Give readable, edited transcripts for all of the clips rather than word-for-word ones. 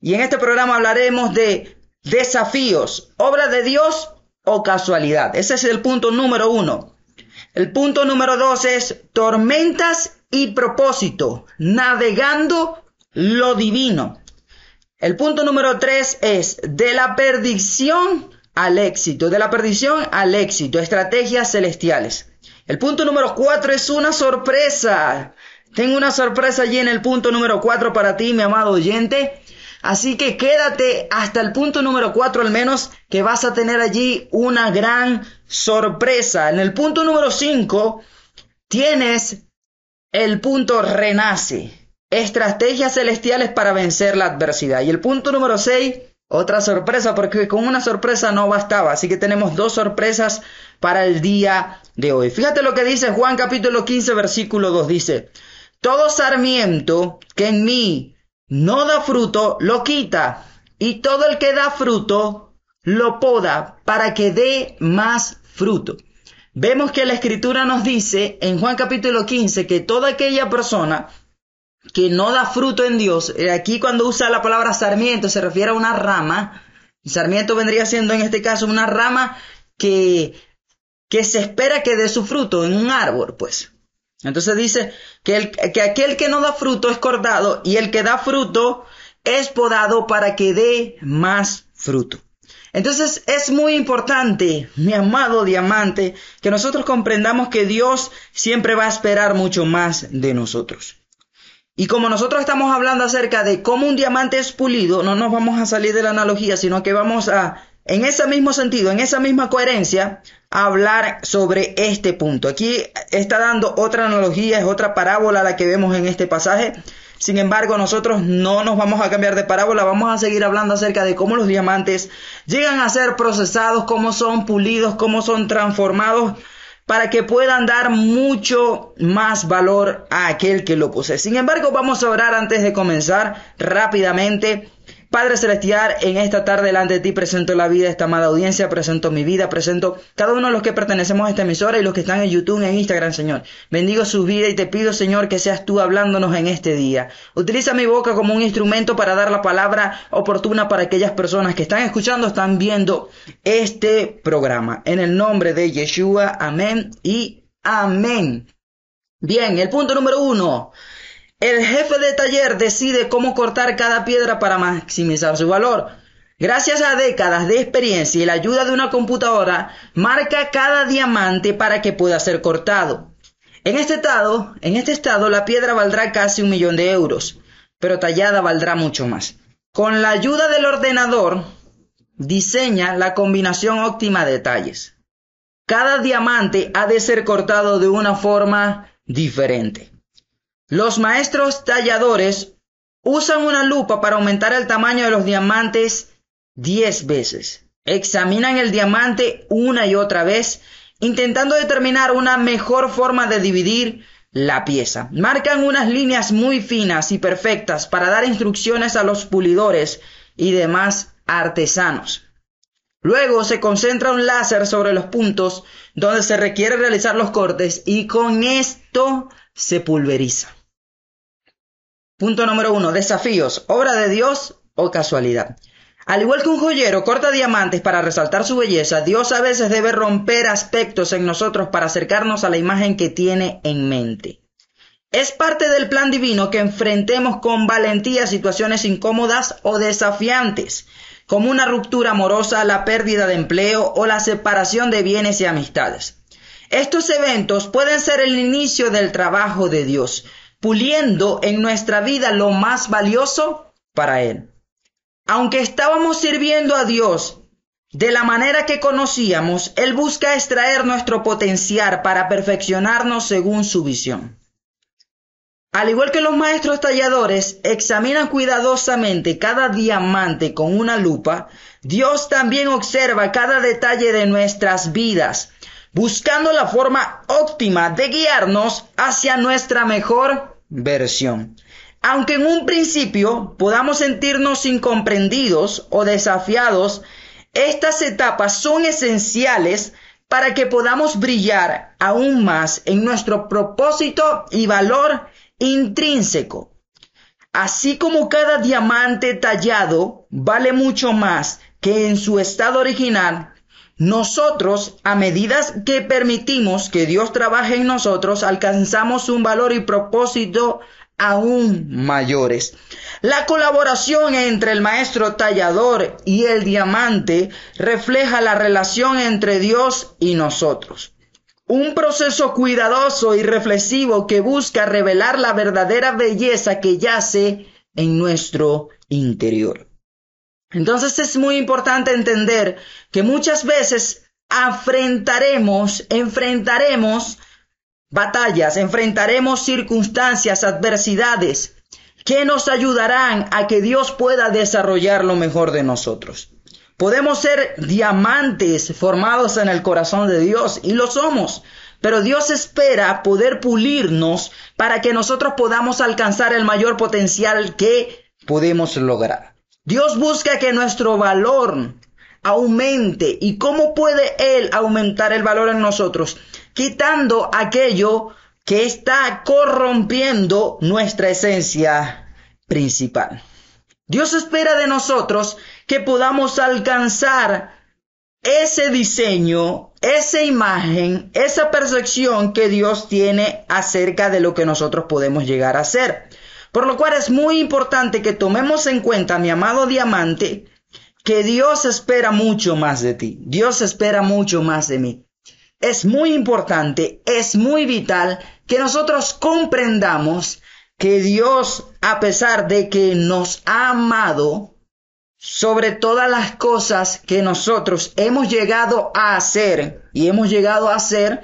Y en este programa hablaremos de desafíos, obra de Dios o casualidad. Ese es el punto número 1. El punto número 2 es tormentas y propósito, navegando lo divino. El punto número 3 es de la perdición al éxito, estrategias celestiales. El punto número 4 es una sorpresa. Tengo una sorpresa allí en el punto número 4 para ti, mi amado oyente. Así que quédate hasta el punto número 4 al menos, que vas a tener allí una gran sorpresa. En el punto número 5 tienes el punto renace, estrategias celestiales para vencer la adversidad. Y el punto número 6, otra sorpresa, porque con una sorpresa no bastaba. Así que tenemos 2 sorpresas para el día de hoy. Fíjate lo que dice Juan capítulo 15, versículo 2. Dice, todo sarmiento que en mí no da fruto, lo quita, y todo el que da fruto, lo poda, para que dé más fruto. Vemos que la Escritura nos dice, en Juan capítulo 15, que toda aquella persona que no da fruto en Dios, aquí cuando usa la palabra sarmiento, se refiere a una rama. Sarmiento vendría siendo en este caso una rama que se espera que dé su fruto en un árbol, pues. Entonces dice que aquel que no da fruto es cortado y el que da fruto es podado para que dé más fruto. Entonces es muy importante, mi amado diamante, que nosotros comprendamos que Dios siempre va a esperar mucho más de nosotros. Y como nosotros estamos hablando acerca de cómo un diamante es pulido, no nos vamos a salir de la analogía, sino que vamos a, en ese mismo sentido, en esa misma coherencia, hablar sobre este punto. Aquí está dando otra analogía, es otra parábola la que vemos en este pasaje. Sin embargo, nosotros no nos vamos a cambiar de parábola, vamos a seguir hablando acerca de cómo los diamantes llegan a ser procesados, cómo son pulidos, cómo son transformados, para que puedan dar mucho más valor a aquel que lo posee. Sin embargo, vamos a orar antes de comenzar rápidamente. Padre Celestial, en esta tarde delante de ti presento la vida de esta amada audiencia, presento mi vida, presento cada uno de los que pertenecemos a esta emisora y los que están en YouTube y en Instagram, Señor. Bendigo su vida y te pido, Señor, que seas tú hablándonos en este día. Utiliza mi boca como un instrumento para dar la palabra oportuna para aquellas personas que están escuchando, están viendo este programa. En el nombre de Yeshua, amén y amén. Bien, el punto número 1. El jefe de taller decide cómo cortar cada piedra para maximizar su valor. Gracias a décadas de experiencia y la ayuda de una computadora, marca cada diamante para que pueda ser cortado. En este estado, la piedra valdrá casi 1 millón de euros, pero tallada valdrá mucho más. Con la ayuda del ordenador, diseña la combinación óptima de detalles. Cada diamante ha de ser cortado de una forma diferente. Los maestros talladores usan una lupa para aumentar el tamaño de los diamantes 10 veces. Examinan el diamante una y otra vez, intentando determinar una mejor forma de dividir la pieza. Marcan unas líneas muy finas y perfectas para dar instrucciones a los pulidores y demás artesanos. Luego se concentra un láser sobre los puntos donde se requiere realizar los cortes y con esto se pulveriza. Punto número 1. Desafíos, obra de Dios o casualidad. Al igual que un joyero corta diamantes para resaltar su belleza, Dios a veces debe romper aspectos en nosotros para acercarnos a la imagen que tiene en mente. Es parte del plan divino que enfrentemos con valentía situaciones incómodas o desafiantes, como una ruptura amorosa, la pérdida de empleo o la separación de bienes y amistades. Estos eventos pueden ser el inicio del trabajo de Dios, puliendo en nuestra vida lo más valioso para Él. Aunque estábamos sirviendo a Dios de la manera que conocíamos, Él busca extraer nuestro potencial para perfeccionarnos según su visión. Al igual que los maestros talladores examinan cuidadosamente cada diamante con una lupa, Dios también observa cada detalle de nuestras vidas, buscando la forma óptima de guiarnos hacia nuestra mejor versión. Aunque en un principio podamos sentirnos incomprendidos o desafiados, estas etapas son esenciales para que podamos brillar aún más en nuestro propósito y valor intrínseco. Así como cada diamante tallado vale mucho más que en su estado original, nosotros, a medida que permitimos que Dios trabaje en nosotros, alcanzamos un valor y propósito aún mayores. La colaboración entre el maestro tallador y el diamante refleja la relación entre Dios y nosotros. Un proceso cuidadoso y reflexivo que busca revelar la verdadera belleza que yace en nuestro interior. Entonces es muy importante entender que muchas veces enfrentaremos batallas, enfrentaremos circunstancias, adversidades que nos ayudarán a que Dios pueda desarrollar lo mejor de nosotros. Podemos ser diamantes formados en el corazón de Dios y lo somos, pero Dios espera poder pulirnos para que nosotros podamos alcanzar el mayor potencial que podemos lograr. Dios busca que nuestro valor aumente. ¿Y cómo puede Él aumentar el valor en nosotros? Quitando aquello que está corrompiendo nuestra esencia principal. Dios espera de nosotros que podamos alcanzar ese diseño, esa imagen, esa percepción que Dios tiene acerca de lo que nosotros podemos llegar a ser. Por lo cual es muy importante que tomemos en cuenta, mi amado diamante, que Dios espera mucho más de ti. Dios espera mucho más de mí. Es muy importante, es muy vital que nosotros comprendamos que Dios, a pesar de que nos ha amado sobre todas las cosas que nosotros hemos llegado a hacer y hemos llegado a hacer,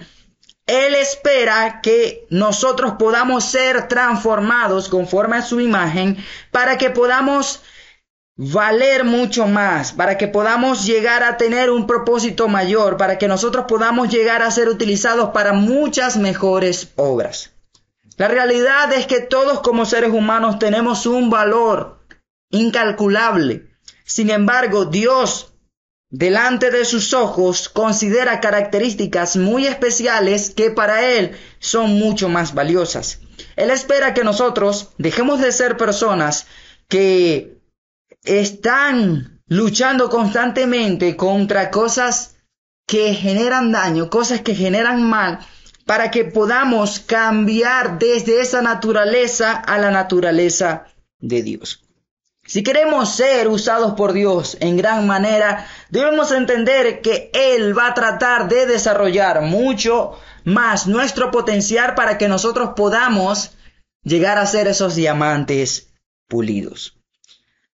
Él espera que nosotros podamos ser transformados conforme a su imagen para que podamos valer mucho más, para que podamos llegar a tener un propósito mayor, para que nosotros podamos llegar a ser utilizados para muchas mejores obras. La realidad es que todos como seres humanos tenemos un valor incalculable. Sin embargo, Dios, delante de sus ojos, considera características muy especiales que para Él son mucho más valiosas. Él espera que nosotros dejemos de ser personas que están luchando constantemente contra cosas que generan daño, cosas que generan mal, para que podamos cambiar desde esa naturaleza a la naturaleza de Dios. Si queremos ser usados por Dios en gran manera, debemos entender que Él va a tratar de desarrollar mucho más nuestro potencial para que nosotros podamos llegar a ser esos diamantes pulidos.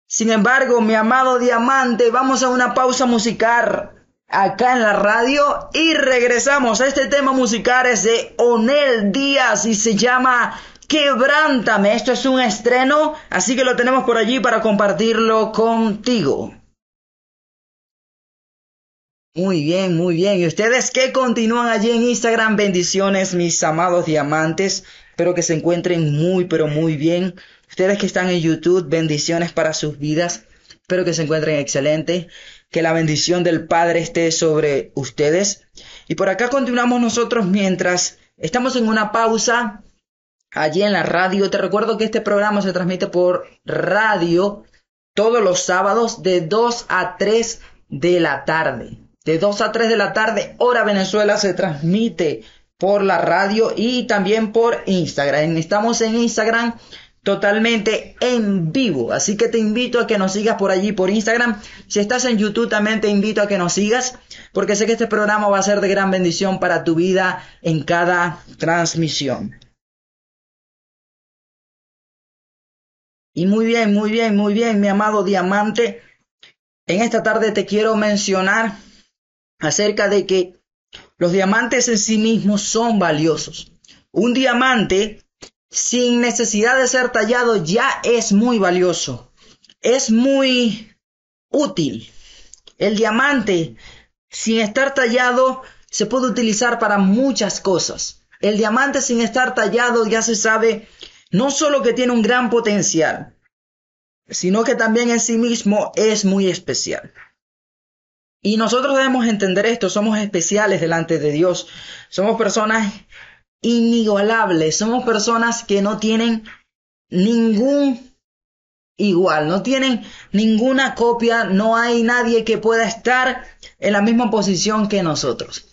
Sin embargo, mi amado diamante, vamos a una pausa musical acá en la radio y regresamos. Este tema musical es de Onel Díaz y se llama Quebrántame. Esto es un estreno, así que lo tenemos por allí para compartirlo contigo. Muy bien, muy bien. ¿Y ustedes qué continúan allí en Instagram? Bendiciones, mis amados diamantes. Espero que se encuentren muy, pero muy bien. Ustedes que están en YouTube, bendiciones para sus vidas. Espero que se encuentren excelentes. Que la bendición del Padre esté sobre ustedes. Y por acá continuamos nosotros mientras estamos en una pausa allí en la radio. Te recuerdo que este programa se transmite por radio todos los sábados de 2 a 3 de la tarde. De 2 a 3 de la tarde, hora Venezuela, se transmite por la radio y también por Instagram. Estamos en Instagram totalmente en vivo, así que te invito a que nos sigas por allí por Instagram. Si estás en YouTube también te invito a que nos sigas, porque sé que este programa va a ser de gran bendición para tu vida en cada transmisión. Y muy bien, mi amado diamante, en esta tarde te quiero mencionar acerca de que los diamantes en sí mismos son valiosos. Un diamante sin necesidad de ser tallado ya es muy valioso, es muy útil. El diamante sin estar tallado se puede utilizar para muchas cosas. El diamante sin estar tallado ya se sabe no solo que tiene un gran potencial, sino que también en sí mismo es muy especial. Y nosotros debemos entender esto, somos especiales delante de Dios, somos personas inigualables, somos personas que no tienen ningún igual, no tienen ninguna copia, no hay nadie que pueda estar en la misma posición que nosotros.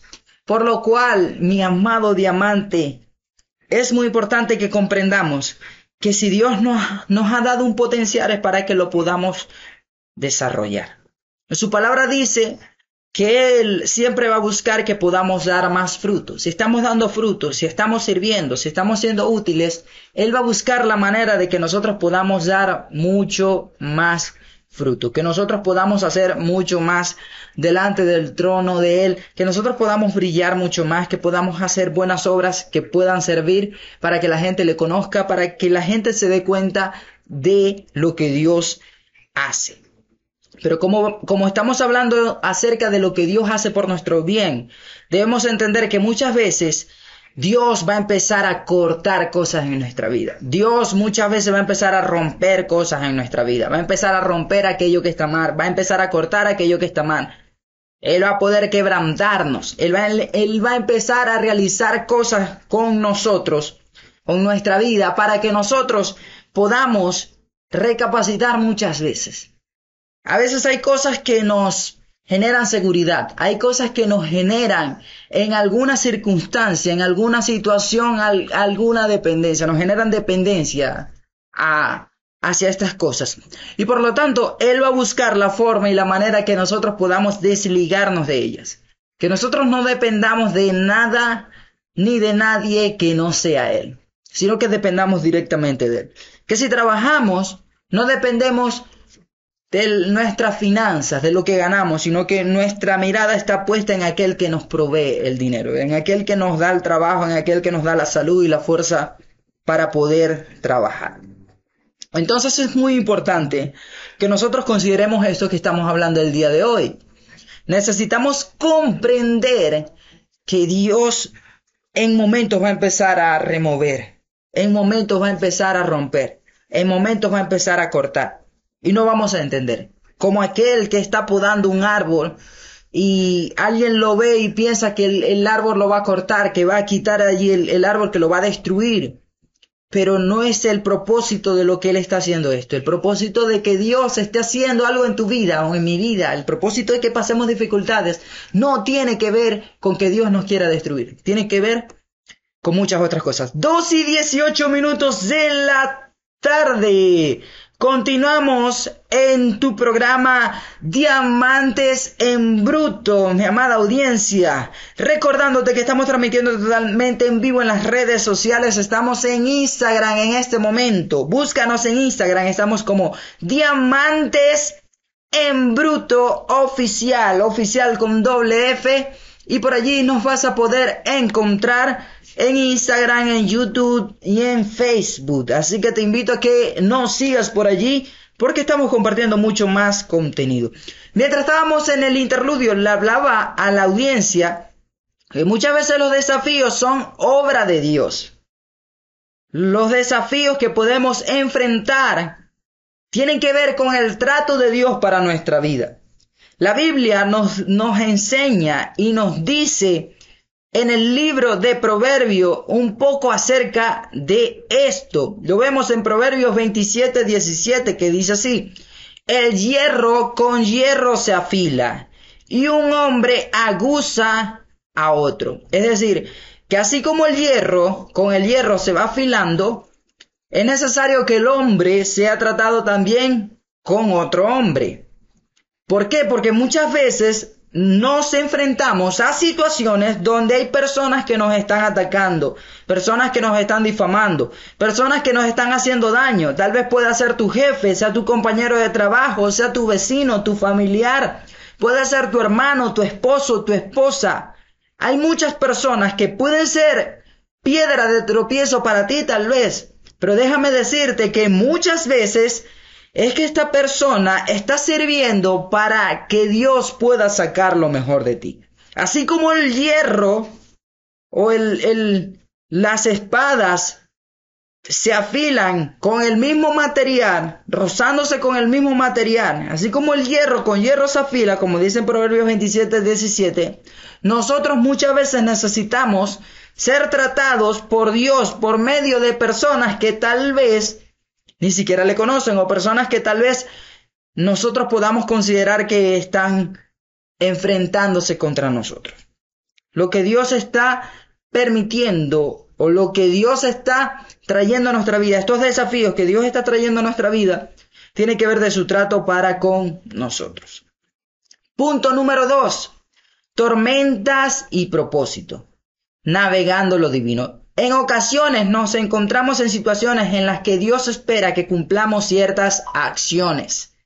Por lo cual, mi amado diamante, es muy importante que comprendamos que si Dios nos ha dado un potencial es para que lo podamos desarrollar. Su palabra dice que Él siempre va a buscar que podamos dar más frutos. Si estamos dando frutos, si estamos sirviendo, si estamos siendo útiles, Él va a buscar la manera de que nosotros podamos dar mucho más fruto, que nosotros podamos hacer mucho más delante del trono de Él, que nosotros podamos brillar mucho más, que podamos hacer buenas obras que puedan servir para que la gente le conozca, para que la gente se dé cuenta de lo que Dios hace. Pero como estamos hablando acerca de lo que Dios hace por nuestro bien, debemos entender que muchas veces Dios va a empezar a cortar cosas en nuestra vida. Dios muchas veces va a empezar a romper cosas en nuestra vida. Va a empezar a romper aquello que está mal. Va a empezar a cortar aquello que está mal. Él va a poder quebrantarnos. Él va a empezar a realizar cosas con nosotros, con nuestra vida, para que nosotros podamos recapacitar muchas veces. A veces hay cosas que nos generan seguridad, hay cosas que nos generan en alguna circunstancia, en alguna situación, alguna dependencia, nos generan dependencia hacia estas cosas. Y por lo tanto, Él va a buscar la forma y la manera que nosotros podamos desligarnos de ellas. Que nosotros no dependamos de nada ni de nadie que no sea Él, sino que dependamos directamente de Él. Que si trabajamos, no dependemos de nuestras finanzas, de lo que ganamos, sino que nuestra mirada está puesta en aquel que nos provee el dinero, en aquel que nos da el trabajo, en aquel que nos da la salud y la fuerza para poder trabajar. Entonces es muy importante que nosotros consideremos esto que estamos hablando el día de hoy. Necesitamos comprender que Dios en momentos va a empezar a remover, en momentos va a empezar a romper, en momentos va a empezar a cortar. Y no vamos a entender. Como aquel que está podando un árbol y alguien lo ve y piensa que el árbol lo va a cortar, que va a quitar allí el árbol, que lo va a destruir. Pero no es el propósito de lo que Él está haciendo esto. El propósito de que Dios esté haciendo algo en tu vida o en mi vida, el propósito de que pasemos dificultades, no tiene que ver con que Dios nos quiera destruir. Tiene que ver con muchas otras cosas. 2:18 de la tarde. Continuamos en tu programa Diamantes en Bruto, mi amada audiencia. Recordándote que estamos transmitiendo totalmente en vivo en las redes sociales. Estamos en Instagram en este momento. Búscanos en Instagram. Estamos como Diamantes en Bruto oficial con doble F. Y por allí nos vas a poder encontrar en Instagram, en YouTube y en Facebook. Así que te invito a que nos sigas por allí porque estamos compartiendo mucho más contenido. Mientras estábamos en el interludio, le hablaba a la audiencia que muchas veces los desafíos son obra de Dios. Los desafíos que podemos enfrentar tienen que ver con el trato de Dios para nuestra vida. La Biblia nos enseña y nos dice en el libro de Proverbios un poco acerca de esto. Lo vemos en Proverbios 27:17 que dice así: el hierro con hierro se afila y un hombre aguza a otro. Es decir, que así como el hierro con el hierro se va afilando, es necesario que el hombre sea tratado también con otro hombre. ¿Por qué? Porque muchas veces nos enfrentamos a situaciones donde hay personas que nos están atacando, personas que nos están difamando, personas que nos están haciendo daño. Tal vez pueda ser tu jefe, sea tu compañero de trabajo, sea tu vecino, tu familiar, puede ser tu hermano, tu esposo, tu esposa. Hay muchas personas que pueden ser piedra de tropiezo para ti tal vez, pero déjame decirte que muchas veces es que esta persona está sirviendo para que Dios pueda sacar lo mejor de ti. Así como el hierro o las espadas se afilan con el mismo material, rozándose con el mismo material, así como el hierro con hierro se afila, como dice en Proverbios 27:17, nosotros muchas veces necesitamos ser tratados por Dios por medio de personas que tal vez ni siquiera le conocen, o personas que tal vez nosotros podamos considerar que están enfrentándose contra nosotros. Lo que Dios está permitiendo o lo que Dios está trayendo a nuestra vida, estos desafíos que Dios está trayendo a nuestra vida, tiene que ver de su trato para con nosotros. Punto número 2. Tormentas y propósito. Navegando lo divino. En ocasiones nos encontramos en situaciones en las que Dios espera que cumplamos ciertas acciones.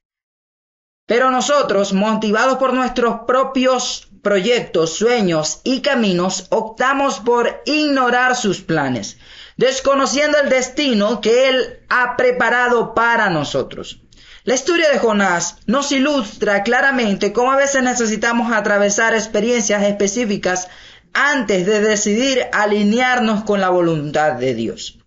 Pero nosotros, motivados por nuestros propios proyectos, sueños y caminos, optamos por ignorar sus planes, desconociendo el destino que Él ha preparado para nosotros. La historia de Jonás nos ilustra claramente cómo a veces necesitamos atravesar experiencias específicas antes de decidir alinearnos con la voluntad de Dios.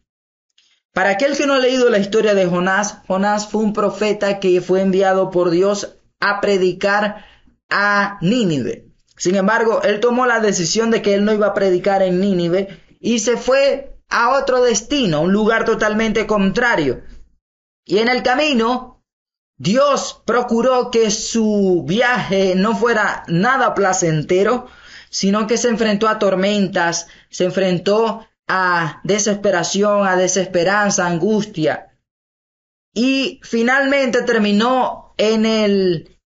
Para aquel que no ha leído la historia de Jonás, Jonás fue un profeta que fue enviado por Dios a predicar a Nínive. Sin embargo, él tomó la decisión de que él no iba a predicar en Nínive y se fue a otro destino, un lugar totalmente contrario. Y en el camino, Dios procuró que su viaje no fuera nada placentero, sino que se enfrentó a tormentas, se enfrentó a desesperación, a desesperanza, angustia. Y finalmente terminó en el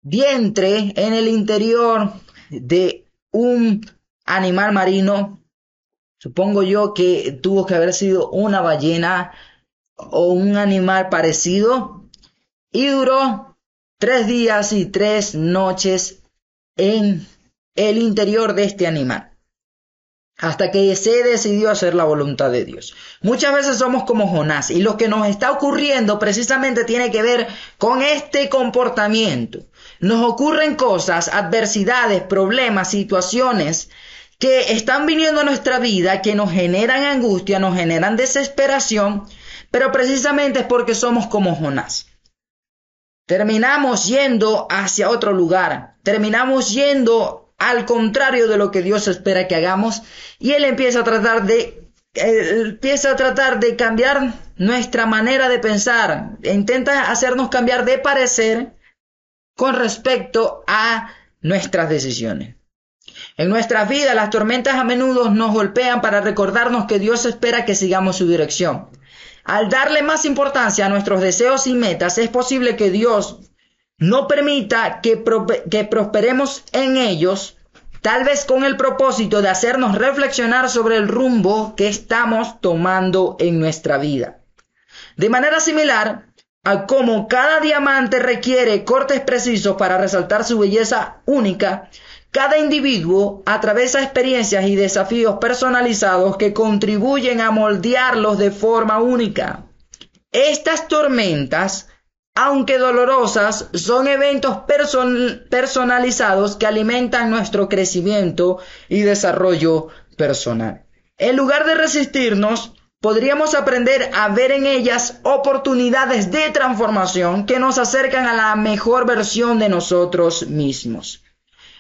vientre, en el interior de un animal marino. Supongo yo que tuvo que haber sido una ballena o un animal parecido. Y duró 3 días y 3 noches en el interior de este animal, hasta que se decidió hacer la voluntad de Dios. Muchas veces somos como Jonás, y lo que nos está ocurriendo precisamente tiene que ver con este comportamiento. Nos ocurren cosas, adversidades, problemas, situaciones que están viniendo a nuestra vida, que nos generan angustia, nos generan desesperación, pero precisamente es porque somos como Jonás. Terminamos yendo hacia otro lugar, terminamos yendo al contrario de lo que Dios espera que hagamos, y Él empieza a tratar de cambiar nuestra manera de pensar, intenta hacernos cambiar de parecer con respecto a nuestras decisiones. En nuestras vidas, las tormentas a menudo nos golpean para recordarnos que Dios espera que sigamos su dirección. Al darle más importancia a nuestros deseos y metas, es posible que Dios no permita que prosperemos en ellos, tal vez con el propósito de hacernos reflexionar sobre el rumbo que estamos tomando en nuestra vida. De manera similar a cómo cada diamante requiere cortes precisos para resaltar su belleza única, cada individuo atraviesa experiencias y desafíos personalizados que contribuyen a moldearlos de forma única. Estas tormentas, aunque dolorosas, son eventos personalizados que alimentan nuestro crecimiento y desarrollo personal. En lugar de resistirnos, podríamos aprender a ver en ellas oportunidades de transformación que nos acercan a la mejor versión de nosotros mismos.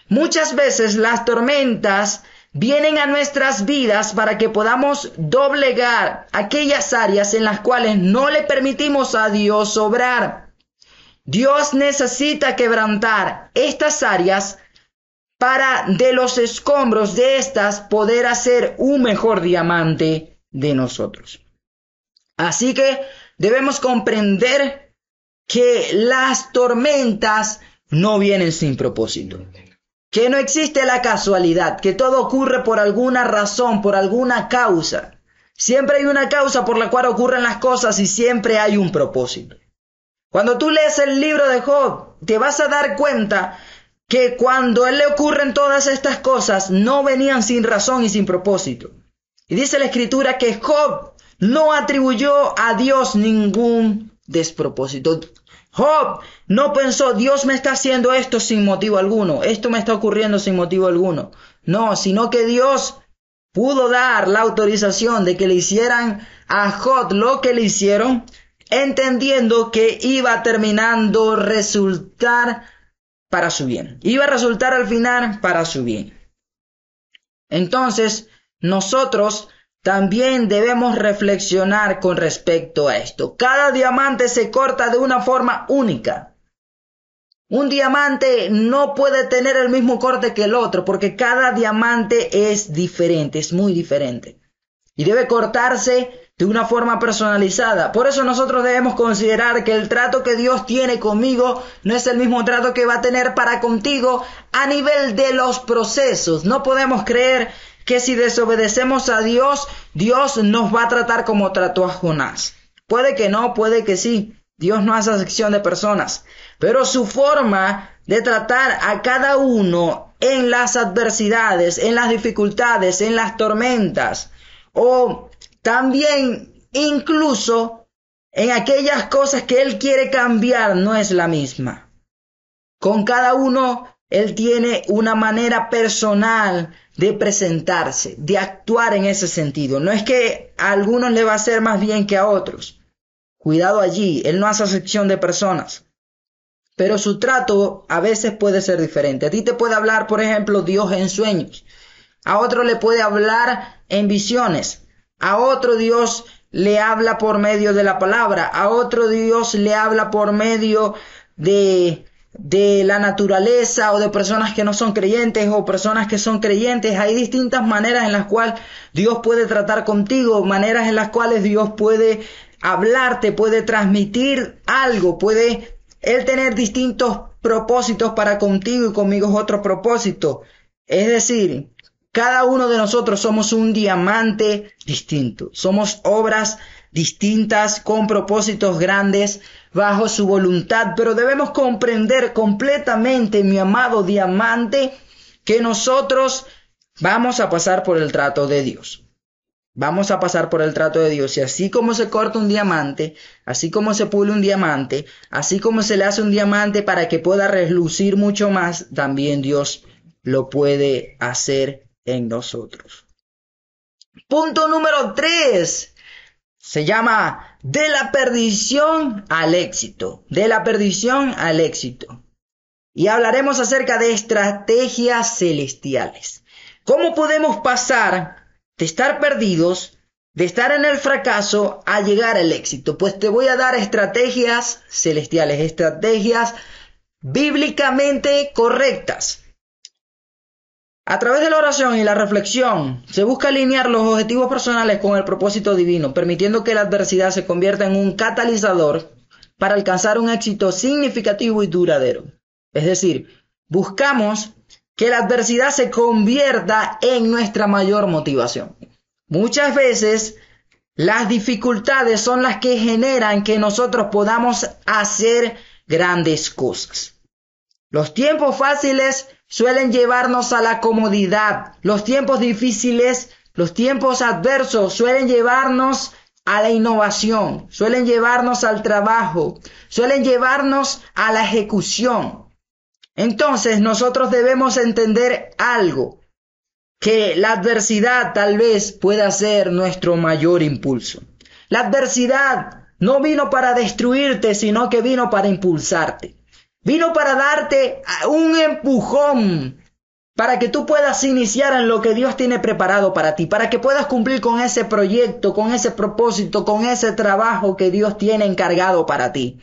Muchas veces las tormentas vienen a nuestras vidas para que podamos doblegar aquellas áreas en las cuales no le permitimos a Dios obrar. Dios necesita quebrantar estas áreas para de los escombros de estas poder hacer un mejor diamante de nosotros. Así que debemos comprender que las tormentas no vienen sin propósito. Que no existe la casualidad, que todo ocurre por alguna razón, por alguna causa. Siempre hay una causa por la cual ocurren las cosas y siempre hay un propósito. Cuando tú lees el libro de Job, te vas a dar cuenta que cuando a él le ocurren todas estas cosas, no venían sin razón y sin propósito. Y dice la Escritura que Job no atribuyó a Dios ningún despropósito. Job no pensó, Dios me está haciendo esto sin motivo alguno, esto me está ocurriendo sin motivo alguno. No, sino que Dios pudo dar la autorización de que le hicieran a Job lo que le hicieron, entendiendo que iba terminando resultar para su bien. Iba a resultar al final para su bien. Entonces, nosotros también debemos reflexionar con respecto a esto. Cada diamante se corta de una forma única. Un diamante no puede tener el mismo corte que el otro porque cada diamante es diferente, es muy diferente. Y debe cortarse de una forma personalizada. Por eso nosotros debemos considerar que el trato que Dios tiene conmigo no es el mismo trato que va a tener para contigo a nivel de los procesos. No podemos creer que si desobedecemos a Dios, Dios nos va a tratar como trató a Jonás. Puede que no, puede que sí. Dios no hace acepción de personas. Pero su forma de tratar a cada uno en las adversidades, en las dificultades, en las tormentas, o también incluso en aquellas cosas que Él quiere cambiar, no es la misma. Con cada uno, Él tiene una manera personal de presentarse, de actuar en ese sentido. No es que a algunos le va a hacer más bien que a otros. Cuidado allí, Él no hace acepción de personas. Pero su trato a veces puede ser diferente. A ti te puede hablar, por ejemplo, Dios en sueños. A otro le puede hablar en visiones. A otro Dios le habla por medio de la palabra. A otro Dios le habla por medio de la naturaleza o de personas que no son creyentes o personas que son creyentes. Hay distintas maneras en las cuales Dios puede tratar contigo, maneras en las cuales Dios puede hablarte, puede transmitir algo, puede Él tener distintos propósitos para contigo y conmigo es otro propósito. Es decir, cada uno de nosotros somos un diamante distinto, somos obras distintas con propósitos grandes bajo su voluntad, pero debemos comprender completamente, mi amado diamante, que nosotros vamos a pasar por el trato de Dios. Vamos a pasar por el trato de Dios y así como se corta un diamante, así como se pule un diamante, así como se le hace un diamante para que pueda relucir mucho más, también Dios lo puede hacer en nosotros. Punto número 3. Se llama de la perdición al éxito. De la perdición al éxito. Y hablaremos acerca de estrategias celestiales. ¿Cómo podemos pasar de estar perdidos, de estar en el fracaso, a llegar al éxito? Pues te voy a dar estrategias celestiales, estrategias bíblicamente correctas. A través de la oración y la reflexión, se busca alinear los objetivos personales con el propósito divino, permitiendo que la adversidad se convierta en un catalizador para alcanzar un éxito significativo y duradero. Es decir, buscamos que la adversidad se convierta en nuestra mayor motivación. Muchas veces, las dificultades son las que generan que nosotros podamos hacer grandes cosas. Los tiempos fáciles suelen llevarnos a la comodidad. Los tiempos difíciles, los tiempos adversos suelen llevarnos a la innovación, suelen llevarnos al trabajo, suelen llevarnos a la ejecución. Entonces nosotros debemos entender algo, que la adversidad tal vez pueda ser nuestro mayor impulso. La adversidad no vino para destruirte, sino que vino para impulsarte. Vino para darte un empujón para que tú puedas iniciar en lo que Dios tiene preparado para ti, para que puedas cumplir con ese proyecto, con ese propósito, con ese trabajo que Dios tiene encargado para ti.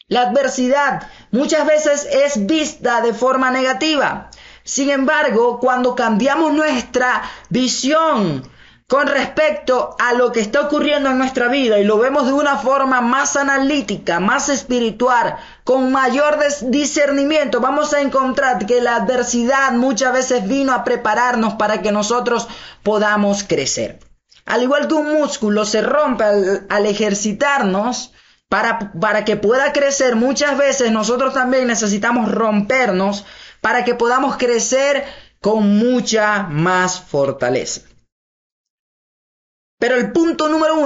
La adversidad muchas veces es vista de forma negativa. Sin embargo, cuando cambiamos nuestra visión con respecto a lo que está ocurriendo en nuestra vida y lo vemos de una forma más analítica, más espiritual, con mayor discernimiento, vamos a encontrar que la adversidad muchas veces vino a prepararnos para que nosotros podamos crecer. Al igual que un músculo se rompe al ejercitarnos, para que pueda crecer, muchas veces nosotros también necesitamos rompernos para que podamos crecer con mucha más fortaleza. Pero el punto número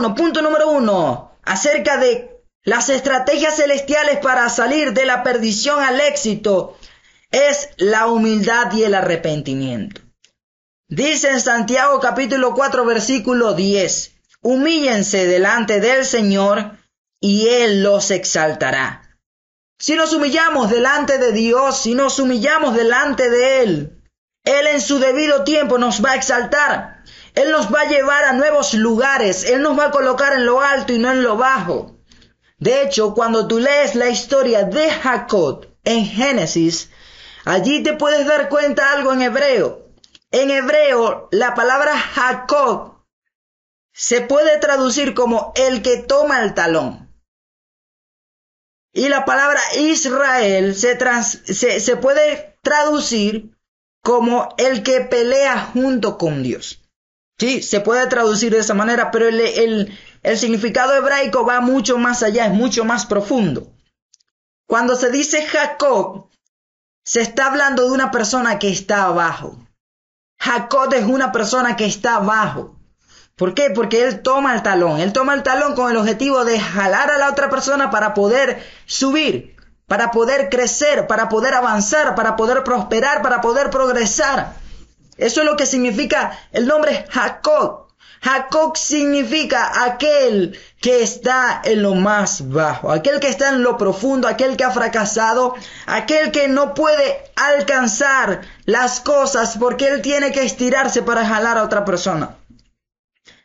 uno, acerca de las estrategias celestiales para salir de la perdición al éxito, es la humildad y el arrepentimiento. Dice en Santiago capítulo 4 versículo 10, humíllense delante del Señor y Él los exaltará. Si nos humillamos delante de Dios, si nos humillamos delante de Él, Él en su debido tiempo nos va a exaltar. Él nos va a llevar a nuevos lugares. Él nos va a colocar en lo alto y no en lo bajo. De hecho, cuando tú lees la historia de Jacob en Génesis, allí te puedes dar cuenta algo en hebreo. En hebreo, la palabra Jacob se puede traducir como el que toma el talón. Y la palabra Israel se puede traducir como el que pelea junto con Dios. Sí, se puede traducir de esa manera, pero el significado hebraico va mucho más allá, es mucho más profundo. Cuando se dice Jacob, se está hablando de una persona que está abajo. Jacob es una persona que está abajo. ¿Por qué? Porque él toma el talón. Él toma el talón con el objetivo de jalar a la otra persona para poder subir, para poder crecer, para poder avanzar, para poder prosperar, para poder progresar. Eso es lo que significa el nombre Jacob. Jacob significa aquel que está en lo más bajo, aquel que está en lo profundo, aquel que ha fracasado, aquel que no puede alcanzar las cosas porque él tiene que estirarse para jalar a otra persona.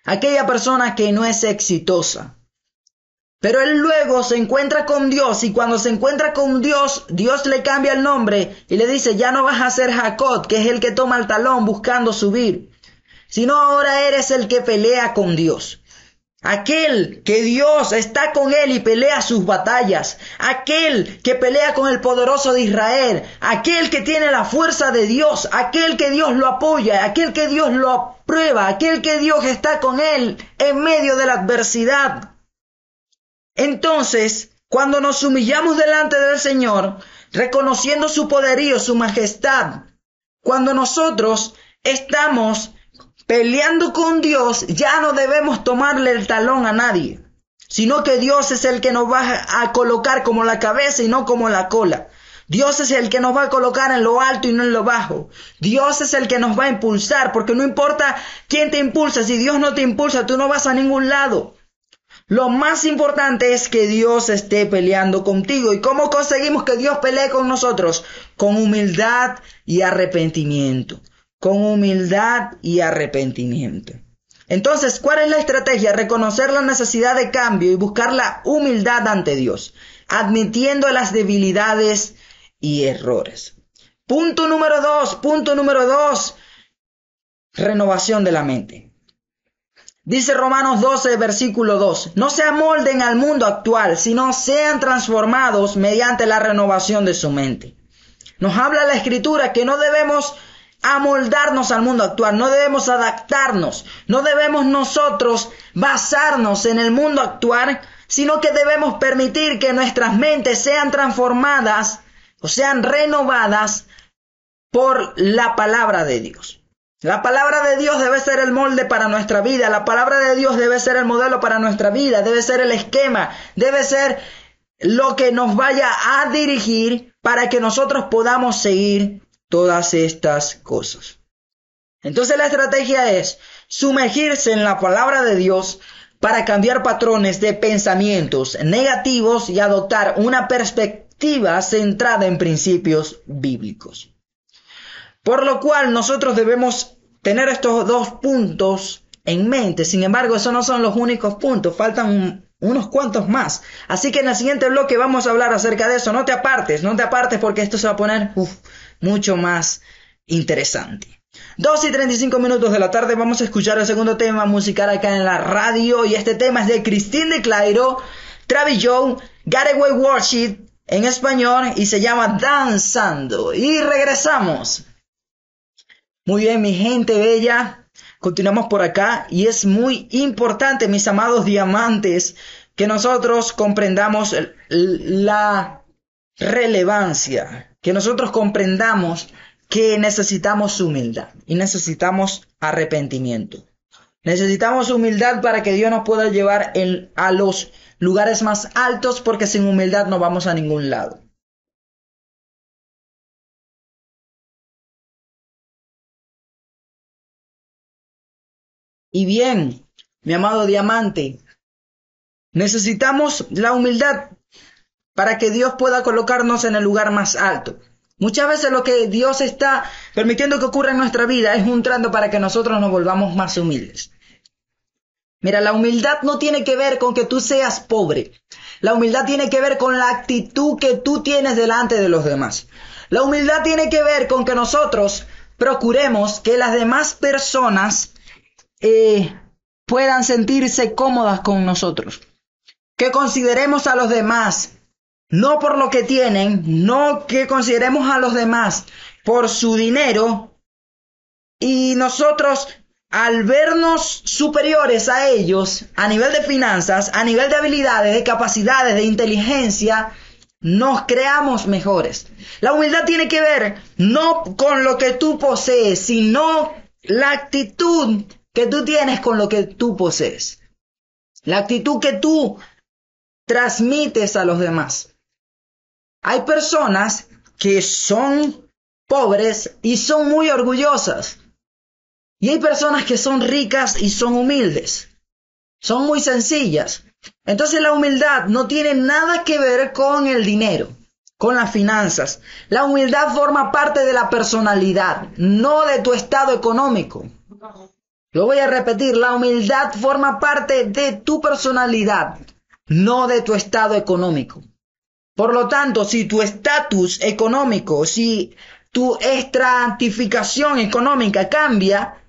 Aquella persona que no es exitosa. Pero él luego se encuentra con Dios y cuando se encuentra con Dios, Dios le cambia el nombre y le dice, ya no vas a ser Jacob, que es el que toma el talón buscando subir, sino ahora eres el que pelea con Dios. Aquel que Dios está con él y pelea sus batallas. Aquel que pelea con el poderoso de Israel. Aquel que tiene la fuerza de Dios. Aquel que Dios lo apoya. Aquel que Dios lo aprueba. Aquel que Dios está con él en medio de la adversidad. Entonces, cuando nos humillamos delante del Señor, reconociendo su poderío, su majestad, cuando nosotros estamos peleando con Dios, ya no debemos tomarle el talón a nadie, sino que Dios es el que nos va a colocar como la cabeza y no como la cola. Dios es el que nos va a colocar en lo alto y no en lo bajo. Dios es el que nos va a impulsar, porque no importa quién te impulsa, si Dios no te impulsa, tú no vas a ningún lado. Lo más importante es que Dios esté peleando contigo. ¿Y cómo conseguimos que Dios pelee con nosotros? Con humildad y arrepentimiento. Con humildad y arrepentimiento. Entonces, ¿cuál es la estrategia? Reconocer la necesidad de cambio y buscar la humildad ante Dios, admitiendo las debilidades y errores. Punto número dos, renovación de la mente. Dice Romanos 12, versículo 2, no se amolden al mundo actual, sino sean transformados mediante la renovación de su mente. Nos habla la Escritura que no debemos amoldarnos al mundo actual, no debemos adaptarnos, no debemos nosotros basarnos en el mundo actual, sino que debemos permitir que nuestras mentes sean transformadas o sean renovadas por la palabra de Dios. La palabra de Dios debe ser el molde para nuestra vida, la palabra de Dios debe ser el modelo para nuestra vida, debe ser el esquema, debe ser lo que nos vaya a dirigir para que nosotros podamos seguir todas estas cosas. Entonces la estrategia es sumergirse en la palabra de Dios para cambiar patrones de pensamientos negativos y adoptar una perspectiva centrada en principios bíblicos. Por lo cual nosotros debemos tener estos dos puntos en mente. Sin embargo, esos no son los únicos puntos, faltan unos cuantos más. Así que en el siguiente bloque vamos a hablar acerca de eso. No te apartes porque esto se va a poner mucho más interesante. 2:35 de la tarde vamos a escuchar el segundo tema musical acá en la radio. Y este tema es de Christine de Clairo, Travis Young, Gateway Worship en español y se llama Danzando. Y regresamos. Muy bien, mi gente bella, continuamos por acá y es muy importante, mis amados diamantes, que nosotros comprendamos la relevancia, que nosotros comprendamos que necesitamos humildad y necesitamos arrepentimiento. Necesitamos humildad para que Dios nos pueda llevar a los lugares más altos, porque sin humildad no vamos a ningún lado. Y bien, mi amado diamante, necesitamos la humildad para que Dios pueda colocarnos en el lugar más alto. Muchas veces lo que Dios está permitiendo que ocurra en nuestra vida es un trato para que nosotros nos volvamos más humildes. Mira, la humildad no tiene que ver con que tú seas pobre. La humildad tiene que ver con la actitud que tú tienes delante de los demás. La humildad tiene que ver con que nosotros procuremos que las demás personas puedan sentirse cómodas con nosotros. Que consideremos a los demás no por lo que tienen, no que consideremos a los demás por su dinero, y nosotros al vernos superiores a ellos a nivel de finanzas, a nivel de habilidades, de capacidades, de inteligencia, nos creamos mejores. La humildad tiene que ver no con lo que tú posees, sino la actitud que tú tienes con lo que tú posees. La actitud que tú transmites a los demás. Hay personas que son pobres y son muy orgullosas. Y hay personas que son ricas y son humildes. Son muy sencillas. Entonces la humildad no tiene nada que ver con el dinero, con las finanzas. La humildad forma parte de la personalidad, no de tu estado económico. Lo voy a repetir, la humildad forma parte de tu personalidad, no de tu estado económico. Por lo tanto, si tu estatus económico, si tu estratificación económica cambia,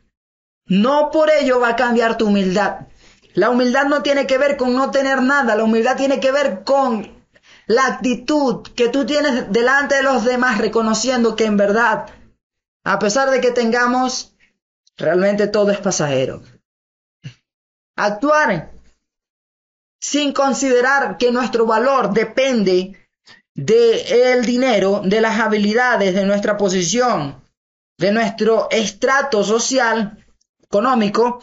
no por ello va a cambiar tu humildad. La humildad no tiene que ver con no tener nada, la humildad tiene que ver con la actitud que tú tienes delante de los demás, reconociendo que en verdad, a pesar de que tengamos, realmente todo es pasajero. Actuar sin considerar que nuestro valor depende del dinero, de las habilidades, de nuestra posición, de nuestro estrato social, económico,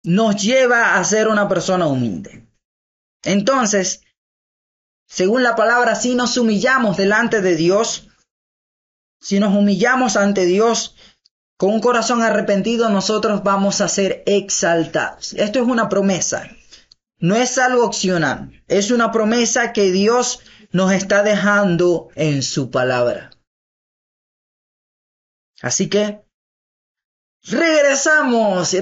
nos lleva a ser una persona humilde. Entonces, según la palabra, si nos humillamos delante de Dios, si nos humillamos ante Dios con un corazón arrepentido, nosotros vamos a ser exaltados. Esto es una promesa. No es algo opcional, es una promesa que Dios nos está dejando en su palabra. Así que regresamos,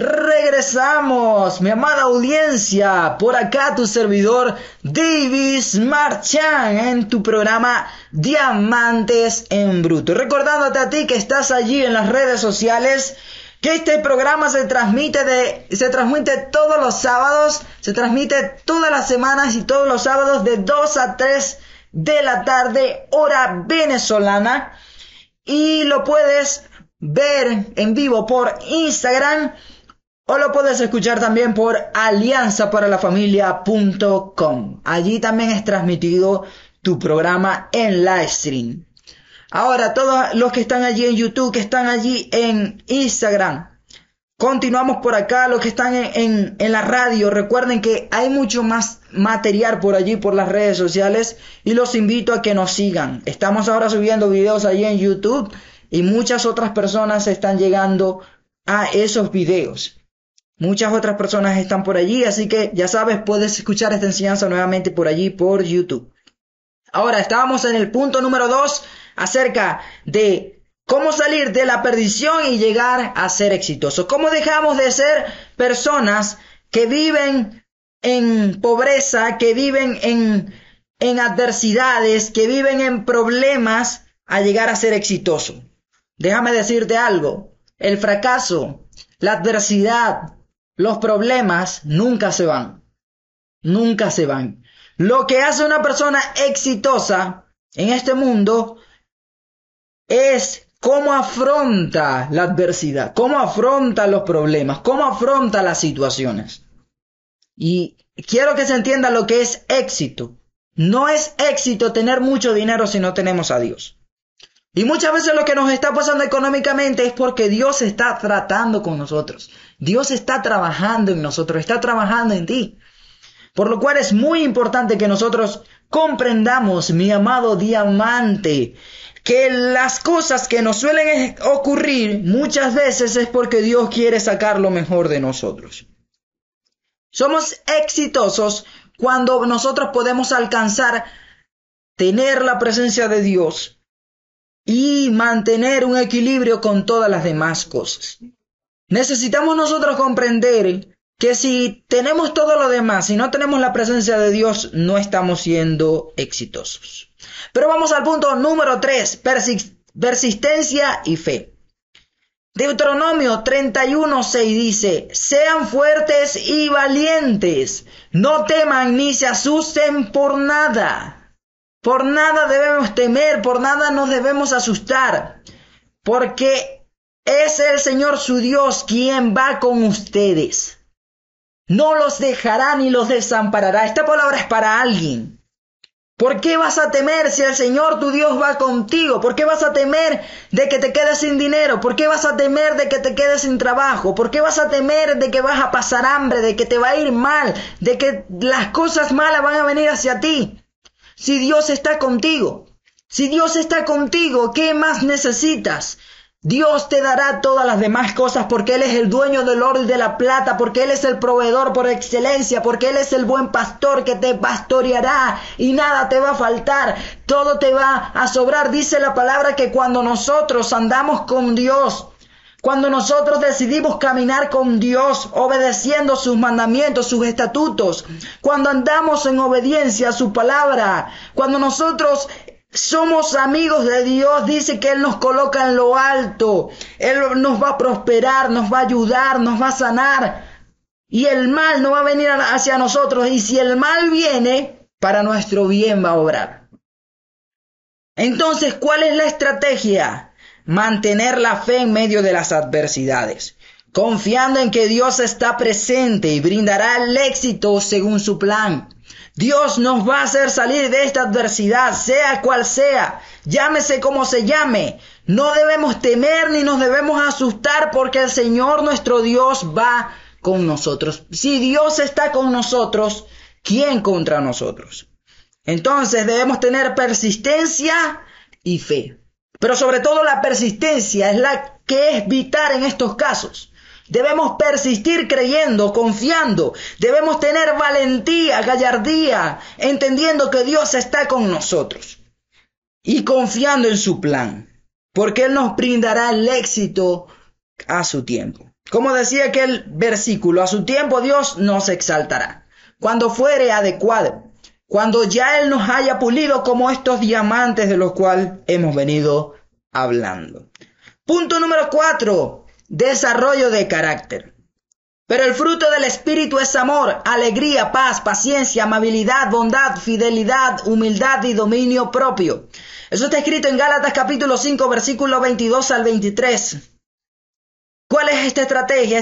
mi amada audiencia, por acá tu servidor Davis Marchand en tu programa Diamantes en Bruto. Recordándote a ti que estás allí en las redes sociales, que este programa se transmite todos los sábados, se transmite todas las semanas y todos los sábados de 2 a 3 de la tarde, hora venezolana, y lo puedes ver en vivo por Instagram o lo puedes escuchar también por alianzaparalafamilia.com. Allí también es transmitido tu programa en live stream. Ahora, todos los que están allí en YouTube, que están allí en Instagram, continuamos por acá. Los que están en la radio, recuerden que hay mucho más material por allí, por las redes sociales, y los invito a que nos sigan. Estamos ahora subiendo videos allí en YouTube y muchas otras personas están llegando a esos videos. Muchas otras personas están por allí, así que ya sabes, puedes escuchar esta enseñanza nuevamente por allí, por YouTube. Ahora, estábamos en el punto número 2, acerca de cómo salir de la perdición y llegar a ser exitosos. Cómo dejamos de ser personas que viven en pobreza, que viven en adversidades, que viven en problemas, a llegar a ser exitosos. Déjame decirte algo, el fracaso, la adversidad, los problemas nunca se van. Nunca se van. Lo que hace una persona exitosa en este mundo es cómo afronta la adversidad, cómo afronta los problemas, cómo afronta las situaciones. Y quiero que se entienda lo que es éxito. No es éxito tener mucho dinero si no tenemos a Dios. Y muchas veces lo que nos está pasando económicamente es porque Dios está tratando con nosotros. Dios está trabajando en nosotros, está trabajando en ti. Por lo cual es muy importante que nosotros comprendamos, mi amado diamante, que las cosas que nos suelen ocurrir muchas veces es porque Dios quiere sacar lo mejor de nosotros. Somos exitosos cuando nosotros podemos alcanzar tener la presencia de Dios y mantener un equilibrio con todas las demás cosas. Necesitamos nosotros comprender que si tenemos todo lo demás, si no tenemos la presencia de Dios, no estamos siendo exitosos. Pero vamos al punto número 3, persistencia y fe. Deuteronomio 31:6 dice: sean fuertes y valientes, no teman ni se asusten por nada. Por nada debemos temer, por nada nos debemos asustar, porque es el Señor su Dios quien va con ustedes. No los dejará ni los desamparará. Esta palabra es para alguien. ¿Por qué vas a temer si el Señor tu Dios va contigo? ¿Por qué vas a temer de que te quedes sin dinero? ¿Por qué vas a temer de que te quedes sin trabajo? ¿Por qué vas a temer de que vas a pasar hambre, de que te va a ir mal, de que las cosas malas van a venir hacia ti? Si Dios está contigo, si Dios está contigo, ¿qué más necesitas? Dios te dará todas las demás cosas porque Él es el dueño del oro y de la plata, porque Él es el proveedor por excelencia, porque Él es el buen pastor que te pastoreará y nada te va a faltar, todo te va a sobrar. Dice la palabra que cuando nosotros andamos con Dios, cuando nosotros decidimos caminar con Dios, obedeciendo sus mandamientos, sus estatutos, cuando andamos en obediencia a su palabra, cuando nosotros somos amigos de Dios, dice que Él nos coloca en lo alto, Él nos va a prosperar, nos va a ayudar, nos va a sanar, y el mal no va a venir hacia nosotros, y si el mal viene, para nuestro bien va a obrar. Entonces, ¿cuál es la estrategia? Mantener la fe en medio de las adversidades, confiando en que Dios está presente y brindará el éxito según su plan. Dios nos va a hacer salir de esta adversidad, sea cual sea, llámese como se llame. No debemos temer ni nos debemos asustar porque el Señor nuestro Dios va con nosotros. Si Dios está con nosotros, ¿quién contra nosotros? Entonces debemos tener persistencia y fe. Pero sobre todo la persistencia es la que es vital en estos casos. Debemos persistir creyendo, confiando. Debemos tener valentía, gallardía, entendiendo que Dios está con nosotros. Y confiando en su plan. Porque Él nos brindará el éxito a su tiempo. Como decía aquel versículo, a su tiempo Dios nos exaltará. Cuando fuere adecuado. Cuando ya Él nos haya pulido como estos diamantes de los cuales hemos venido hablando. Punto número 4. Desarrollo de carácter. Pero el fruto del Espíritu es amor, alegría, paz, paciencia, amabilidad, bondad, fidelidad, humildad y dominio propio. Eso está escrito en Gálatas capítulo 5, versículo 22 al 23. ¿Cuál es esta estrategia?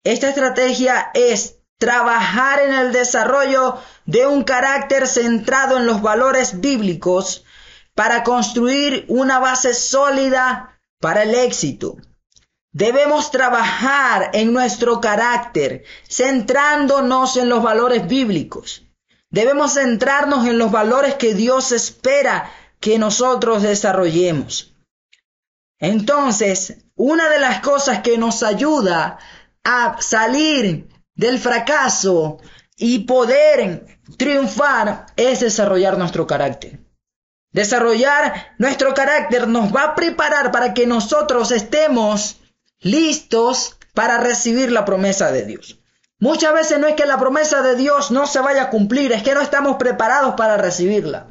Esta estrategia es trabajar en el desarrollo de un carácter centrado en los valores bíblicos para construir una base sólida para el éxito. Debemos trabajar en nuestro carácter, centrándonos en los valores bíblicos. Debemos centrarnos en los valores que Dios espera que nosotros desarrollemos. Entonces, una de las cosas que nos ayuda a salir del fracaso y poder triunfar es desarrollar nuestro carácter. Desarrollar nuestro carácter nos va a preparar para que nosotros estemos listos para recibir la promesa de Dios. Muchas veces no es que la promesa de Dios no se vaya a cumplir, es que no estamos preparados para recibirla.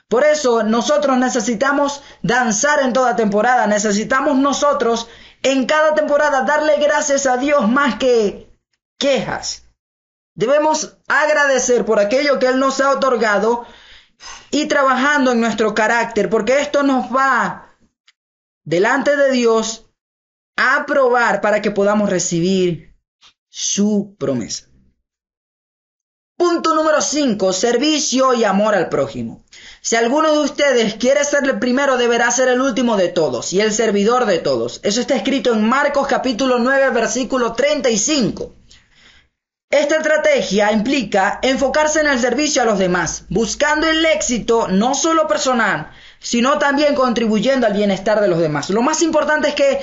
Por eso nosotros necesitamos danzar en toda temporada, necesitamos nosotros en cada temporada darle gracias a Dios más que quejas. Debemos agradecer por aquello que Él nos ha otorgado y trabajando en nuestro carácter, porque esto nos va delante de Dios a probar para que podamos recibir su promesa. Punto número 5, servicio y amor al prójimo. Si alguno de ustedes quiere ser el primero, deberá ser el último de todos y el servidor de todos. Eso está escrito en Marcos capítulo 9, versículo 35. Esta estrategia implica enfocarse en el servicio a los demás, buscando el éxito no solo personal, sino también contribuyendo al bienestar de los demás. Lo más importante es que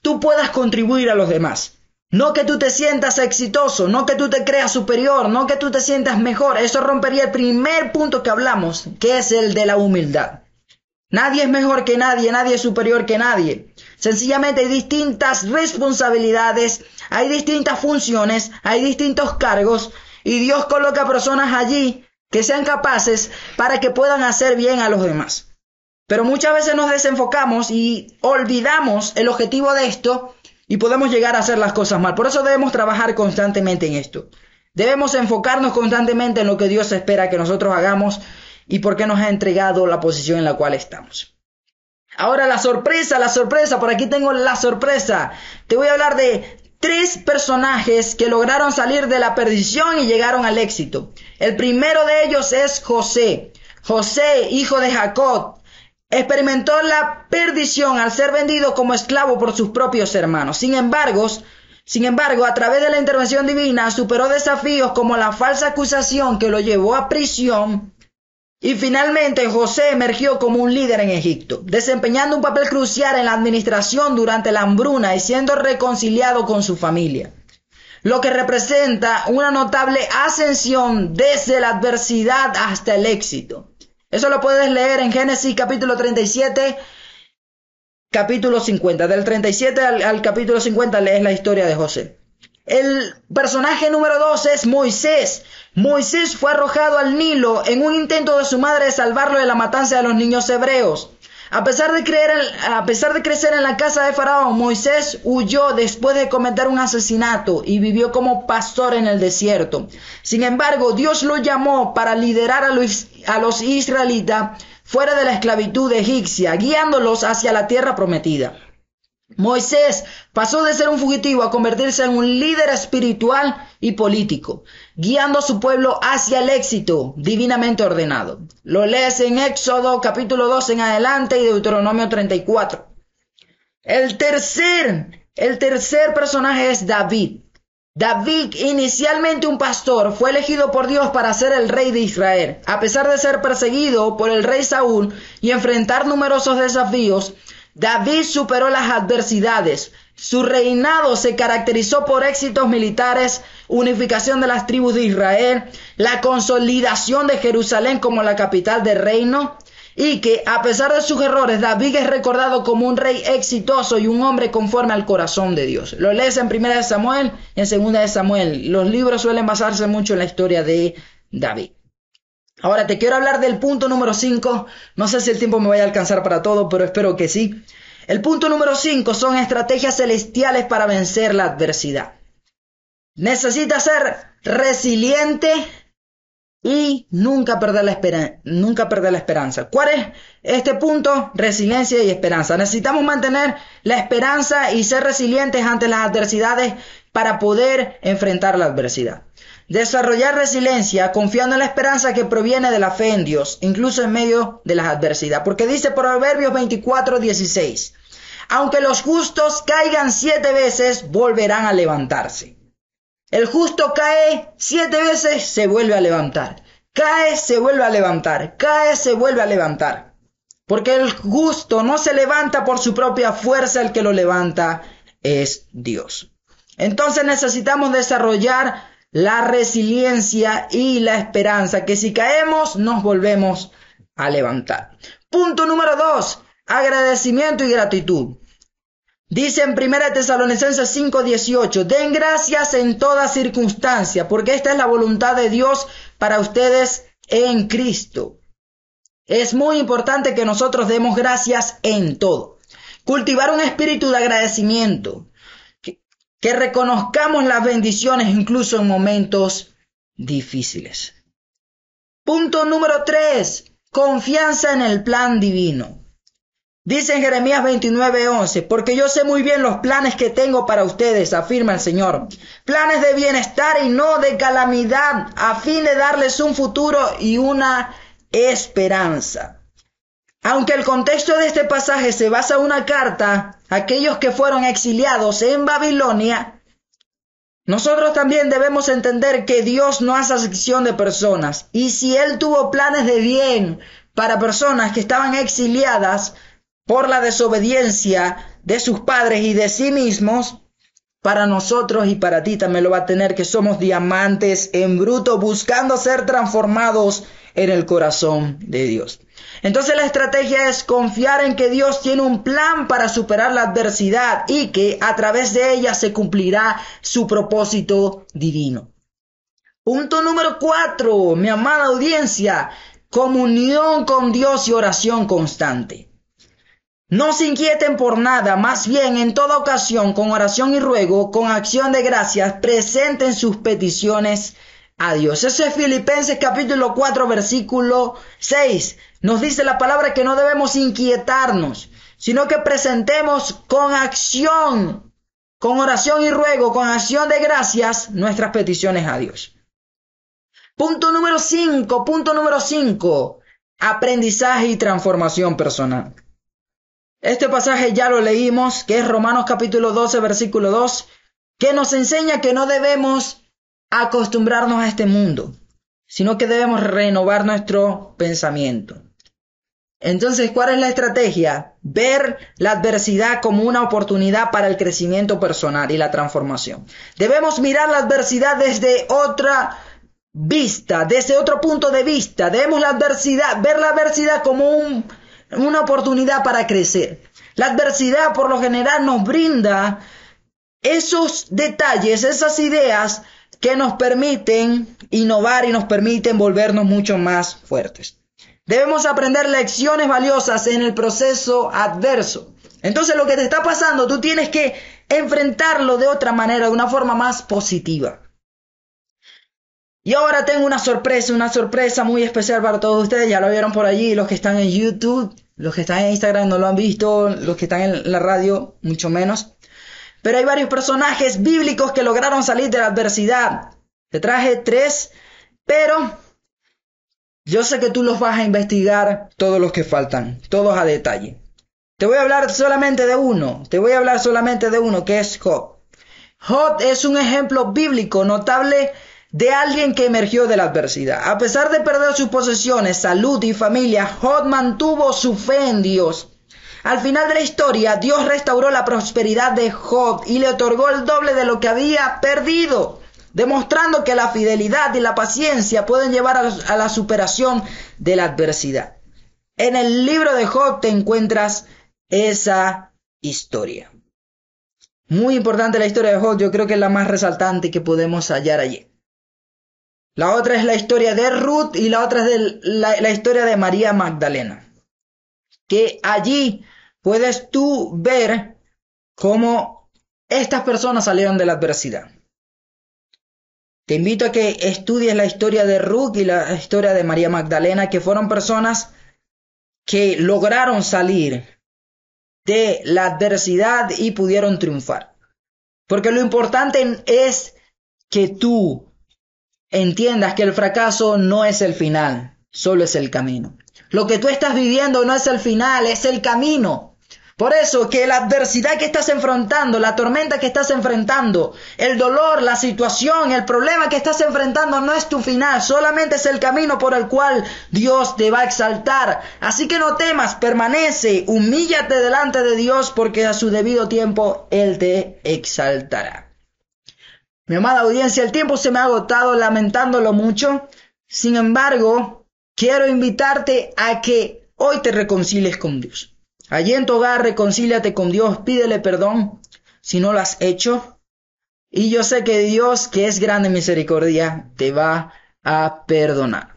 tú puedas contribuir a los demás. No que tú te sientas exitoso, no que tú te creas superior, no que tú te sientas mejor. Eso rompería el primer punto que hablamos, que es el de la humildad. Nadie es mejor que nadie, nadie es superior que nadie. Sencillamente hay distintas responsabilidades, hay distintas funciones, hay distintos cargos y Dios coloca personas allí que sean capaces para que puedan hacer bien a los demás. Pero muchas veces nos desenfocamos y olvidamos el objetivo de esto y podemos llegar a hacer las cosas mal. Por eso debemos trabajar constantemente en esto. Debemos enfocarnos constantemente en lo que Dios espera que nosotros hagamos y por qué nos ha entregado la posición en la cual estamos. Ahora la sorpresa, por aquí tengo la sorpresa. Te voy a hablar de 3 personajes que lograron salir de la perdición y llegaron al éxito. El primero de ellos es José. José, hijo de Jacob, experimentó la perdición al ser vendido como esclavo por sus propios hermanos. Sin embargo, a través de la intervención divina, superó desafíos como la falsa acusación que lo llevó a prisión. Y finalmente José emergió como un líder en Egipto, desempeñando un papel crucial en la administración durante la hambruna y siendo reconciliado con su familia, lo que representa una notable ascensión desde la adversidad hasta el éxito. Eso lo puedes leer en Génesis capítulo 37, capítulo 50. Del 37 al capítulo 50 lees la historia de José. El personaje número 2 es Moisés. Moisés fue arrojado al Nilo en un intento de su madre de salvarlo de la matanza de los niños hebreos. A pesar de crecer en la casa de Faraón, Moisés huyó después de cometer un asesinato y vivió como pastor en el desierto. Sin embargo, Dios lo llamó para liderar a los israelitas fuera de la esclavitud egipcia, guiándolos hacia la tierra prometida. Moisés pasó de ser un fugitivo a convertirse en un líder espiritual y político, guiando a su pueblo hacia el éxito divinamente ordenado. Lo lees en Éxodo capítulo 2 en adelante y Deuteronomio 34. El tercer personaje es David. David, inicialmente un pastor, fue elegido por Dios para ser el rey de Israel. A pesar de ser perseguido por el rey Saúl y enfrentar numerosos desafíos, David superó las adversidades. Su reinado se caracterizó por éxitos militares, unificación de las tribus de Israel, la consolidación de Jerusalén como la capital del reino, y que, a pesar de sus errores, David es recordado como un rey exitoso y un hombre conforme al corazón de Dios. Lo lees en 1 Samuel y en 2 Samuel. Los libros suelen basarse mucho en la historia de David. Ahora te quiero hablar del punto número 5. No sé si el tiempo me vaya a alcanzar para todo, pero espero que sí. El punto número 5 son estrategias celestiales para vencer la adversidad. Necesitas ser resiliente y nunca perder la esperanza. ¿Cuál es este punto? Resiliencia y esperanza. Necesitamos mantener la esperanza y ser resilientes ante las adversidades para poder enfrentar la adversidad. Desarrollar resiliencia confiando en la esperanza que proviene de la fe en Dios, incluso en medio de las adversidades. Porque dice Proverbios 24:16, aunque los justos caigan 7 veces, volverán a levantarse. El justo cae 7 veces, se vuelve a levantar. Cae, se vuelve a levantar. Cae, se vuelve a levantar. Porque el justo no se levanta por su propia fuerza, el que lo levanta es Dios. Entonces necesitamos desarrollar la resiliencia y la esperanza, que si caemos nos volvemos a levantar. Punto número 2, agradecimiento y gratitud. Dice en 1 Tesalonicenses 5:18, den gracias en toda circunstancia, porque esta es la voluntad de Dios para ustedes en Cristo. Es muy importante que nosotros demos gracias en todo. Cultivar un espíritu de agradecimiento. Que reconozcamos las bendiciones incluso en momentos difíciles. Punto número 3. Confianza en el plan divino. Dice en Jeremías 29:11, porque yo sé muy bien los planes que tengo para ustedes, afirma el Señor. Planes de bienestar y no de calamidad, a fin de darles un futuro y una esperanza. Aunque el contexto de este pasaje se basa en una carta a aquellos que fueron exiliados en Babilonia, nosotros también debemos entender que Dios no hace acepción de personas. Y si Él tuvo planes de bien para personas que estaban exiliadas por la desobediencia de sus padres y de sí mismos, para nosotros y para ti también lo va a tener, que somos diamantes en bruto buscando ser transformados en el corazón de Dios. Entonces la estrategia es confiar en que Dios tiene un plan para superar la adversidad y que a través de ella se cumplirá su propósito divino. Punto número 4, mi amada audiencia, comunión con Dios y oración constante. No se inquieten por nada, más bien en toda ocasión, con oración y ruego, con acción de gracias, presenten sus peticiones a Dios. Eso es Filipenses capítulo 4, versículo 6. Nos dice la palabra que no debemos inquietarnos, sino que presentemos con acción, con oración y ruego, con acción de gracias, nuestras peticiones a Dios. Punto número 5, aprendizaje y transformación personal. Este pasaje ya lo leímos, que es Romanos capítulo 12, versículo 2, que nos enseña que no debemos acostumbrarnos a este mundo, sino que debemos renovar nuestro pensamiento. Entonces, ¿cuál es la estrategia? Ver la adversidad como una oportunidad para el crecimiento personal y la transformación. Debemos mirar la adversidad desde otra vista, desde otro punto de vista. Debemos ver la adversidad como una oportunidad para crecer. La adversidad por lo general nos brinda esos detalles, esas ideas que nos permiten innovar y nos permiten volvernos mucho más fuertes. Debemos aprender lecciones valiosas en el proceso adverso. Entonces lo que te está pasando, tú tienes que enfrentarlo de otra manera, de una forma más positiva. Y ahora tengo una sorpresa muy especial para todos ustedes. Ya lo vieron por allí, los que están en YouTube, los que están en Instagram no lo han visto, los que están en la radio mucho menos. Pero hay varios personajes bíblicos que lograron salir de la adversidad. Te traje 3, pero yo sé que tú los vas a investigar todos los que faltan, todos a detalle. Te voy a hablar solamente de uno, que es Job. Job es un ejemplo bíblico notable de alguien que emergió de la adversidad. A pesar de perder sus posesiones, salud y familia, Job mantuvo su fe en Dios. Al final de la historia, Dios restauró la prosperidad de Job y le otorgó el doble de lo que había perdido, demostrando que la fidelidad y la paciencia pueden llevar a la superación de la adversidad. En el libro de Job te encuentras esa historia. Muy importante la historia de Job, yo creo que es la más resaltante que podemos hallar allí. La otra es la historia de Ruth y la otra es la historia de María Magdalena. Que allí puedes tú ver cómo estas personas salieron de la adversidad. Te invito a que estudies la historia de Ruth y la historia de María Magdalena, que fueron personas que lograron salir de la adversidad y pudieron triunfar. Porque lo importante es que tú entiendas que el fracaso no es el final, solo es el camino. Lo que tú estás viviendo no es el final, es el camino. Por eso que la adversidad que estás enfrentando, la tormenta que estás enfrentando, el dolor, la situación, el problema que estás enfrentando no es tu final, solamente es el camino por el cual Dios te va a exaltar. Así que no temas, permanece, humíllate delante de Dios porque a su debido tiempo Él te exaltará. Mi amada audiencia, el tiempo se me ha agotado, lamentándolo mucho. Sin embargo, quiero invitarte a que hoy te reconcilies con Dios. Allí en tu hogar, reconcíliate con Dios, pídele perdón si no lo has hecho. Y yo sé que Dios, que es grande en misericordia, te va a perdonar.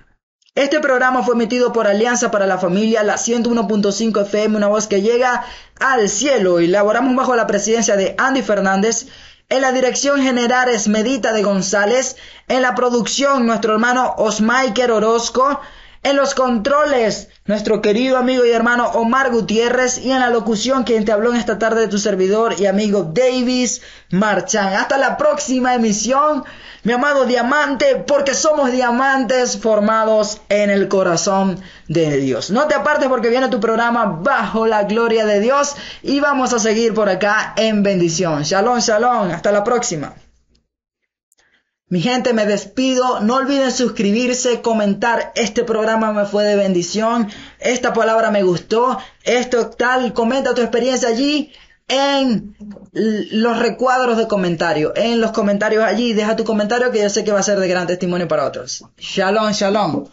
Este programa fue emitido por Alianza para la Familia, la 101.5 FM, una voz que llega al cielo. Y laboramos bajo la presidencia de Andy Fernández. En la dirección general es Medita de González. En la producción, nuestro hermano Osmaiker Orozco. En los controles, nuestro querido amigo y hermano Omar Gutiérrez. Y en la locución, quien te habló en esta tarde, tu servidor y amigo Davis Marchán. Hasta la próxima emisión, mi amado diamante, porque somos diamantes formados en el corazón de Dios. No te apartes porque viene tu programa Bajo la Gloria de Dios. Y vamos a seguir por acá en bendición. Shalom, shalom. Hasta la próxima. Mi gente, me despido. No olviden suscribirse, comentar. Este programa me fue de bendición. Esta palabra me gustó. Esto tal. Comenta tu experiencia allí. en los recuadros de comentarios, en los comentarios allí. Deja tu comentario que yo sé que va a ser de gran testimonio para otros. Shalom, shalom.